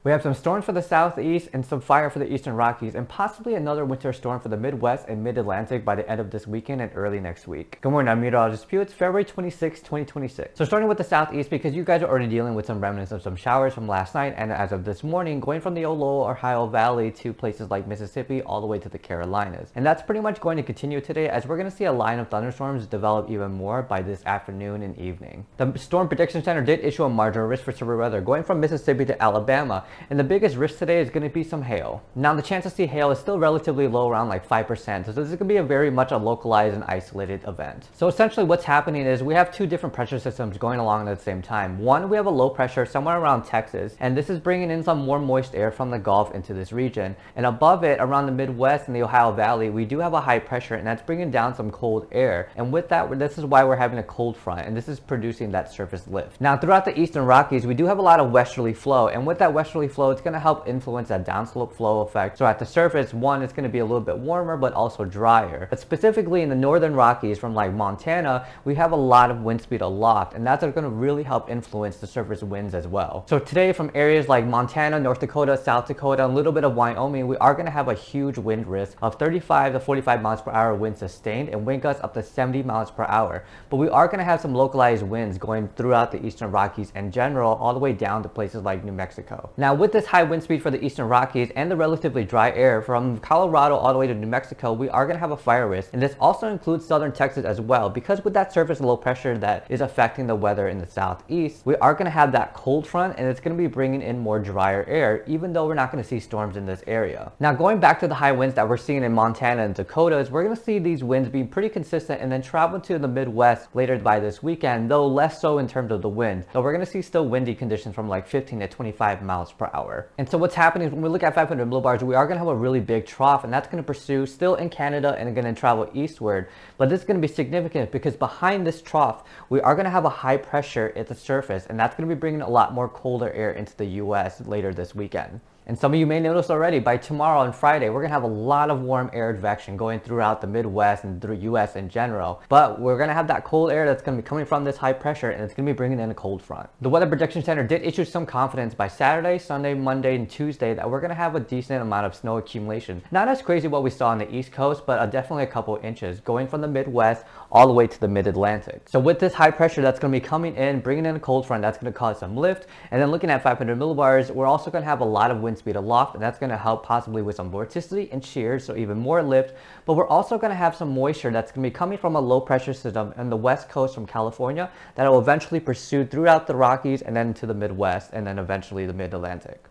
We have some storms for the southeast and some fire for the Eastern Rockies and possibly another winter storm for the Midwest and Mid-Atlantic by the end of this weekend and early next week. Good morning, I'm meteorologist Pew. It's February 26, 2026. So starting with the southeast, because you guys are already dealing with some remnants of some showers from last night and as of this morning, going from the lower Ohio Valley to places like Mississippi all the way to the Carolinas. And that's pretty much going to continue today as we're going to see a line of thunderstorms develop even more by this afternoon and evening. The Storm Prediction Center did issue a marginal risk for severe weather going from Mississippi to Alabama. And the biggest risk today is going to be some hail. Now the chance to see hail is still relatively low, around like 5%. So this is going to be a very much a localized and isolated event. So essentially what's happening is we have two different pressure systems going along at the same time. One, we have a low pressure somewhere around Texas, and this is bringing in some more moist air from the Gulf into this region. And above it, around the Midwest and the Ohio Valley, we do have a high pressure, and that's bringing down some cold air. And with that, this is why we're having a cold front, and this is producing that surface lift. Now throughout the Eastern Rockies, we do have a lot of westerly flow, and with that westerly flow, it's going to help influence that downslope flow effect. So at the surface, one, it's going to be a little bit warmer but also drier. But specifically in the northern Rockies from like Montana, we have a lot of wind speed aloft, and that's going to really help influence the surface winds as well. So today from areas like Montana, North Dakota, South Dakota, a little bit of Wyoming, we are going to have a huge wind risk of 35 to 45 miles per hour wind sustained and wind gusts up to 70 miles per hour. But we are going to have some localized winds going throughout the Eastern Rockies in general, all the way down to places like New Mexico. Now with this high wind speed for the Eastern Rockies and the relatively dry air from Colorado all the way to New Mexico, we are going to have a fire risk, and this also includes southern Texas as well, because with that surface low pressure that is affecting the weather in the southeast, we are going to have that cold front, and it's going to be bringing in more drier air, even though we're not going to see storms in this area. Now going back to the high winds that we're seeing in Montana and Dakotas, we're going to see these winds being pretty consistent and then travel to the Midwest later by this weekend, though less so in terms of the wind. So we're going to see still windy conditions from like 15 to 25 miles per hour. And so what's happening is when we look at 500 millibars, we are going to have a really big trough, and that's going to pursue still in Canada and going to travel eastward. But this is going to be significant because behind this trough, we are going to have a high pressure at the surface, and that's going to be bringing a lot more colder air into the US later this weekend. And some of you may notice already, by tomorrow and Friday, we're going to have a lot of warm air advection going throughout the Midwest and through US in general. But we're going to have that cold air that's going to be coming from this high pressure, and it's going to be bringing in a cold front. The Weather Prediction Center did issue some confidence by Saturday, Sunday, Monday, and Tuesday that we're going to have a decent amount of snow accumulation. Not as crazy what we saw on the East Coast, but definitely a couple inches going from the Midwest all the way to the Mid-Atlantic. So with this high pressure that's going to be coming in, bringing in a cold front, that's going to cause some lift. And then looking at 500 millibars, we're also going to have a lot of wind speed aloft, and that's going to help possibly with some vorticity and shears, so even more lift. But we're also going to have some moisture that's going to be coming from a low pressure system on the west coast from California that will eventually pursue throughout the Rockies and then to the Midwest and then eventually the Mid-Atlantic.